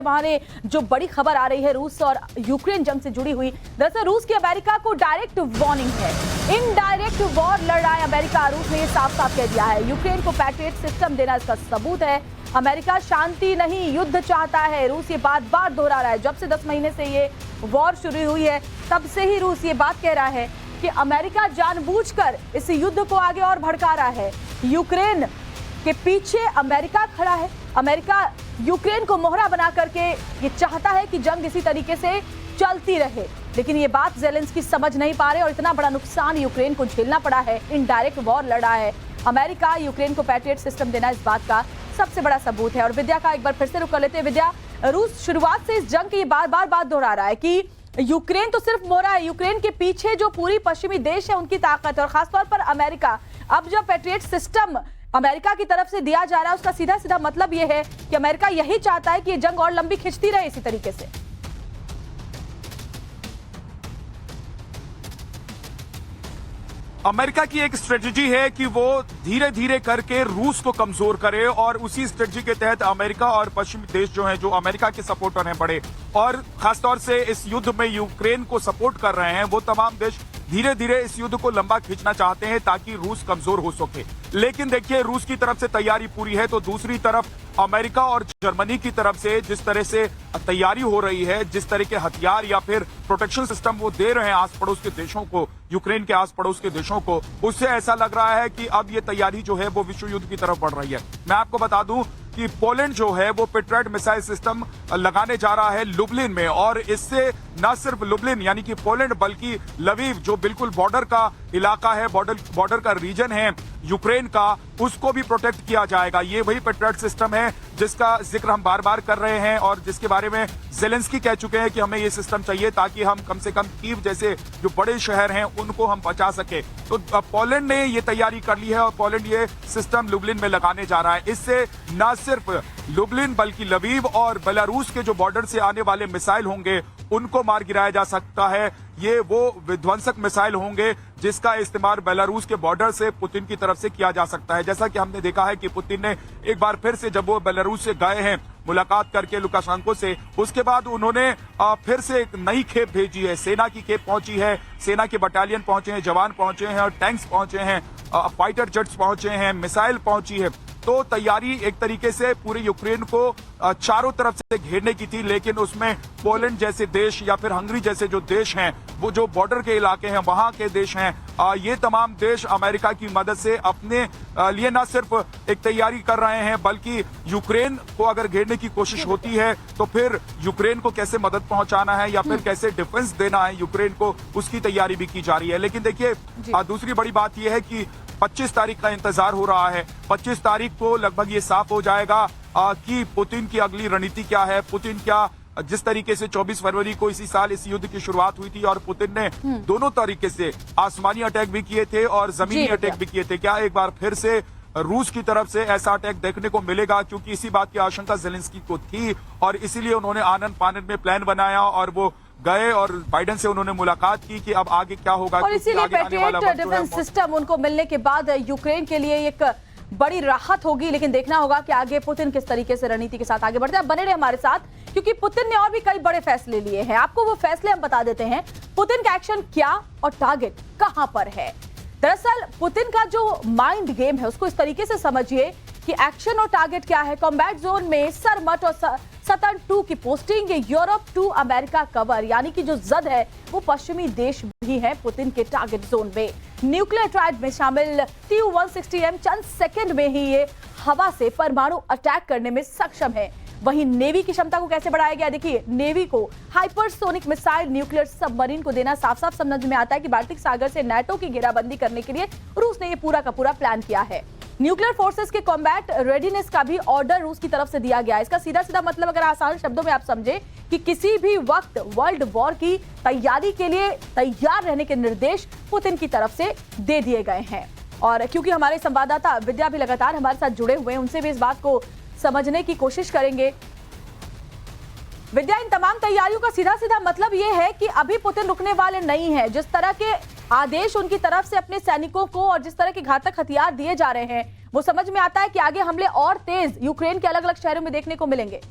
वहां ने जो बड़ी खबर आ रही है रूस और यूक्रेन जंग से जुड़ी हुई, दरअसल रूस की अमेरिका को डायरेक्ट वार्निंग है। इनडायरेक्ट वॉर लड़ रहा है अमेरिका। रूस ने ये साफ साफ कह दिया है यूक्रेन को पैट्रियट सिस्टम देना इसका सबूत है। अमेरिका शांति नहीं युद्ध चाहता है। रूस ये बात बार दोहरा रहा है। जब से 10 महीने से ये वॉर शुरू हुई है तब से ही रूस ये बात कह रहा है कि अमेरिका जानबूझकर इस युद्ध को आगे और भड़का रहा है। यूक्रेन के पीछे अमेरिका खड़ा है। अमेरिका यूक्रेन को मोहरा बना करके ये चाहता है कि जंग इसी तरीके से चलती रहे, लेकिन ये बात ज़ेलेंस्की समझ नहीं पा रहे और इतना बड़ा नुकसान यूक्रेन को झेलना पड़ा है। इनडायरेक्ट वॉर लड़ा है अमेरिका। यूक्रेन को पैट्रियट सिस्टम देना इस बात का सबसे बड़ा सबूत है। और विद्या का एक बार फिर से रुख कर लेते हैं। विद्या, रूस शुरुआत से इस जंग की बार बात दोहरा रहा है कि यूक्रेन तो सिर्फ मोहरा है, यूक्रेन के पीछे जो पूरी पश्चिमी देश है उनकी ताकत है और खासतौर पर अमेरिका। अब जब पैट्रियट सिस्टम अमेरिका की तरफ से दिया जा रहा है उसका सीधा सीधा मतलब यह है कि अमेरिका यही चाहता है कि ये जंग और लंबी खिंचती रहे इसी तरीके से। अमेरिका की एक स्ट्रेटजी है कि वो धीरे धीरे करके रूस को कमजोर करे और उसी स्ट्रेटजी के तहत अमेरिका और पश्चिमी देश जो हैं, जो अमेरिका के सपोर्टर हैं बड़े और खासतौर से इस युद्ध में यूक्रेन को सपोर्ट कर रहे हैं, वो तमाम देश धीरे धीरे इस युद्ध को लंबा खींचना चाहते हैं ताकि रूस कमजोर हो सके। लेकिन देखिए, रूस की तरफ से तैयारी पूरी है तो दूसरी तरफ अमेरिका और जर्मनी की तरफ से जिस तरह से तैयारी हो रही है, जिस तरह के हथियार या फिर प्रोटेक्शन सिस्टम वो दे रहे हैं आस पड़ोस के देशों को, यूक्रेन के आस पड़ोस के देशों को, उससे ऐसा लग रहा है कि अब ये तैयारी जो है वो विश्व युद्ध की तरफ बढ़ रही है। मैं आपको बता दूं कि पोलैंड जो है वो पेट्रियट मिसाइल सिस्टम लगाने जा रहा है लुब्लिन में और इससे न सिर्फ लुब्लिन यानी कि पोलैंड बल्कि लवीव जो बिल्कुल बॉर्डर का इलाका है, बॉर्डर का रीजन है यूक्रेन का, उसको भी प्रोटेक्ट किया जाएगा। ये वही पेट्रियट सिस्टम है जिसका जिक्र हम बार बार कर रहे हैं और जिसके बारे में ज़ेलेंस्की कह चुके हैं कि हमें ये सिस्टम चाहिए ताकि हम कम से कम कीव जैसे जो बड़े शहर हैं उनको हम बचा सके। तो पोलैंड ने ये तैयारी कर ली है और पोलैंड ये सिस्टम लुब्लिन में लगाने जा रहा है। इससे न सिर्फ लुब्लिन बल्कि लवीव और बेलारूस के जो बॉर्डर से आने वाले मिसाइल होंगे उनको मार गिराया जा सकता है। ये वो विध्वंसक मिसाइल होंगे जिसका इस्तेमाल बेलारूस के बॉर्डर से पुतिन की तरफ से किया जा सकता है। जैसा कि हमने देखा है कि पुतिन ने एक बार फिर से जब वो बेलारूस से गए हैं मुलाकात करके लुकाशेंको से, उसके बाद उन्होंने फिर से एक नई खेप भेजी है। सेना की खेप पहुंची है, सेना के बटालियन पहुंचे हैं, जवान पहुंचे हैं और टैंक्स पहुंचे हैं, फाइटर जेट्स पहुंचे हैं, मिसाइल पहुंची है। तो तैयारी एक तरीके से पूरे यूक्रेन को चारों तरफ से घेरने की थी, लेकिन उसमें पोलैंड जैसे देश या फिर हंगरी जैसे जो देश हैं, वो जो बॉर्डर के इलाके हैं वहां के देश हैं, ये तमाम देश अमेरिका की मदद से अपने लिए न सिर्फ एक तैयारी कर रहे हैं बल्कि यूक्रेन को अगर घेरने की कोशिश होती है तो फिर यूक्रेन को कैसे मदद पहुंचाना है या फिर कैसे डिफेंस देना है यूक्रेन को, उसकी तैयारी भी की जा रही है। लेकिन देखिए, दूसरी बड़ी बात यह है कि 25 तारीख का इंतजार हो रहा है। 25 तारीख को लगभग ये साफ हो जाएगा कि पुतिन की अगली रणनीति क्या है। पुतिन क्या, जिस तरीके से 24 फरवरी को इसी साल इस युद्ध की शुरुआत हुई थी और पुतिन ने दोनों तरीके से आसमानी अटैक भी किए थे और जमीनी अटैक भी किए थे, क्या एक बार फिर से रूस की तरफ से ऐसा अटैक देखने को मिलेगा? क्योंकि इसी बात की आशंका ज़ेलेंस्की को थी और इसीलिए उन्होंने आनन फानन में प्लान बनाया और वो गए और बाइडेन से उन्होंने मुलाकात की कि अब आगे क्या होगा। और इसीलिए पैट्रियट डिफेंस सिस्टम उनको मिलने के बाद यूक्रेन के लिए एक बड़ी राहत होगी। लेकिन देखना होगा कि आगे पुतिन किस तरीके से रणनीति के साथ आगे बढ़ते हैं। बने रहे हमारे साथ, क्योंकि पुतिन ने और भी कई बड़े फैसले लिए हैं। आपको वो फैसले हम बता देते हैं। पुतिन का एक्शन क्या और टारगेट कहां पर है। दरअसल पुतिन का जो माइंड गेम है उसको इस तरीके से समझिए कि एक्शन और टारगेट क्या है। कॉम्बैट जोन में सरमट और सतर्न 2 की posting, Europe to America cover, यानी कि जो जद है वो पश्चिमी देश भी है पुतिन के टारगेट जोन में। न्यूक्लियर ट्रायड में शामिल Tu-160M चंद सेकंड में ही ये हवा से परमाणु अटैक करने में सक्षम है। वहीं नेवी की क्षमता को कैसे बढ़ाया गया, देखिए, नेवी को हाइपरसोनिक मिसाइल न्यूक्लियर सबमरीन को देना साफ साफ समझ में आता है कि बाल्टिक सागर से नाटो की घेराबंदी करने के लिए रूस ने ये पूरा का पूरा प्लान किया है। न्यूक्लियर फोर्सेस के कॉम्बैट रेडीनेस का भी ऑर्डर रूस की तरफ से दिया गया है। इसका सीधा सीधा मतलब अगर आसान शब्दों में आप समझे कि किसी भी वक्त वर्ल्ड वॉर की तैयारी के लिए तैयार रहने के निर्देश पुतिन की तरफ से दे दिए गए हैं। और क्योंकि हमारे संवाददाता विद्या भी लगातार हमारे साथ जुड़े हुए हैं, उनसे भी इस बात को समझने की कोशिश करेंगे। विद्या, इन तमाम तैयारियों का सीधा सीधा मतलब यह है कि अभी पुतिन रुकने वाले नहीं है। जिस तरह के आदेश उनकी तरफ से अपने सैनिकों को और जिस तरह के घातक हथियार दिए जा रहे हैं, वो समझ में आता है कि आगे हमले और तेज यूक्रेन के अलग अलग शहरों में देखने को मिलेंगे।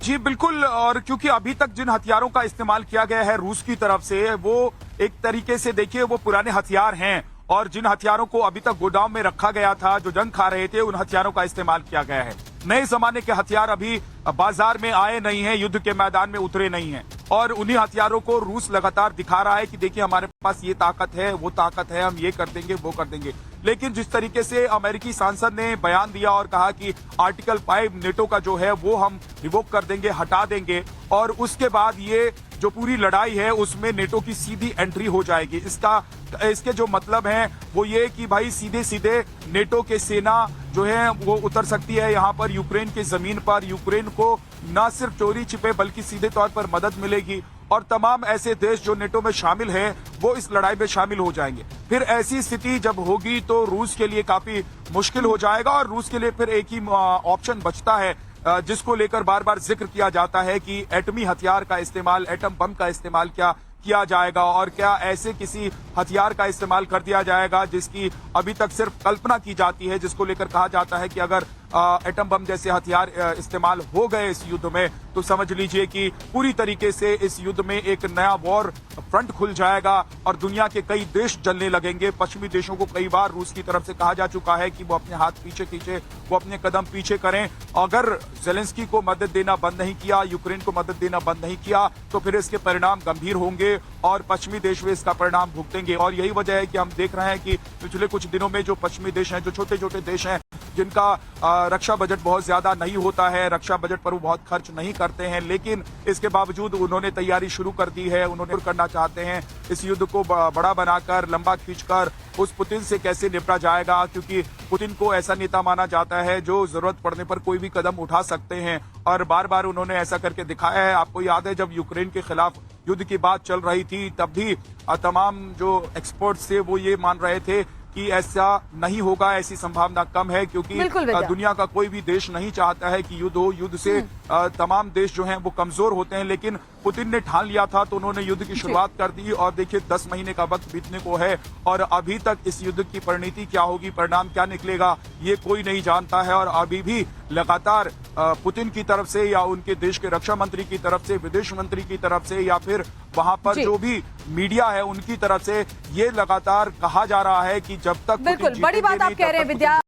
जी बिल्कुल, और क्योंकि अभी तक जिन हथियारों का इस्तेमाल किया गया है रूस की तरफ से, वो एक तरीके से देखिए वो पुराने हथियार हैं, और जिन हथियारों को अभी तक गोदाम में रखा गया था, जो जंग खा रहे थे, उन हथियारों का इस्तेमाल किया गया है। नए जमाने के हथियार अभी बाजार में आए नहीं हैं, युद्ध के मैदान में उतरे नहीं हैं, और उन्हीं हथियारों को रूस लगातार दिखा रहा है कि देखिए हमारे पास ये ताकत है, वो ताकत है, हम ये कर देंगे, वो कर देंगे। लेकिन जिस तरीके से अमेरिकी सांसद ने बयान दिया और कहा कि आर्टिकल 5 नेटो का जो है वो हम रिवोक कर देंगे, हटा देंगे, और उसके बाद ये जो पूरी लड़ाई है उसमें नेटो की सीधी एंट्री हो जाएगी। इसके जो मतलब है वो ये कि भाई सीधे सीधे नेटो के सेना जो है वो उतर सकती है यहाँ पर यूक्रेन की जमीन पर। यूक्रेन को न सिर्फ चोरी छिपे बल्कि सीधे तौर पर मदद मिलेगी, और तमाम ऐसे देश जो नेटो में शामिल हैं वो इस लड़ाई में शामिल हो जाएंगे। फिर ऐसी स्थिति जब होगी तो रूस के लिए काफी मुश्किल हो जाएगा, और रूस के लिए फिर एक ही ऑप्शन बचता है जिसको लेकर बार बार जिक्र किया जाता है कि एटमी हथियार का इस्तेमाल, एटम बम का इस्तेमाल क्या किया जाएगा, और क्या ऐसे किसी हथियार का इस्तेमाल कर दिया जाएगा जिसकी अभी तक सिर्फ कल्पना की जाती है, जिसको लेकर कहा जाता है कि अगर एटम बम जैसे हथियार इस्तेमाल हो गए इस युद्ध में तो समझ लीजिए कि पूरी तरीके से इस युद्ध में एक नया वॉर फ्रंट खुल जाएगा और दुनिया के कई देश जलने लगेंगे। पश्चिमी देशों को कई बार रूस की तरफ से कहा जा चुका है कि वो अपने हाथ पीछे खींचे, वो अपने कदम पीछे करें। अगर जेलेंस्की को मदद देना बंद नहीं किया, यूक्रेन को मदद देना बंद नहीं किया, तो फिर इसके परिणाम गंभीर होंगे और पश्चिमी देश में इसका परिणाम भुगतेंगे। और यही वजह है कि हम देख रहे हैं कि पिछले कुछ दिनों में जो पश्चिमी देश हैं, जो छोटे छोटे देश हैं, जिनका रक्षा बजट बहुत ज्यादा नहीं होता है, रक्षा बजट पर वो बहुत खर्च नहीं करते हैं, लेकिन इसके बावजूद उन्होंने तैयारी शुरू कर दी है। उन्होंने करना चाहते हैं इस युद्ध को बड़ा बनाकर, लंबा खींचकर उस पुतिन से कैसे निपटा जाएगा, क्योंकि पुतिन को ऐसा नेता माना जाता है जो जरूरत पड़ने पर कोई भी कदम उठा सकते हैं, और बार बार उन्होंने ऐसा करके दिखाया है। आपको याद है जब यूक्रेन के खिलाफ युद्ध की बात चल रही थी तब भी तमाम जो एक्सपर्ट्स थे वो ये मान रहे थे कि ऐसा नहीं होगा, ऐसी संभावना कम है, क्योंकि दुनिया का कोई भी देश नहीं चाहता है कि युद्ध हो। युद्ध से तमाम देश जो हैं वो कमजोर होते हैं, लेकिन पुतिन ने ठान लिया था तो उन्होंने युद्ध की शुरुआत कर दी, और देखिए 10 महीने का वक्त बीतने को है और अभी तक इस युद्ध की परिणति क्या होगी, परिणाम क्या निकलेगा, ये कोई नहीं जानता है। और अभी भी लगातार पुतिन की तरफ से या उनके देश के रक्षा मंत्री की तरफ से, विदेश मंत्री की तरफ से, या फिर वहां पर जो भी मीडिया है उनकी तरफ से ये लगातार कहा जा रहा है कि जब तक बिल्कुल बड़ी बात आप कह रहे हैं विद्या।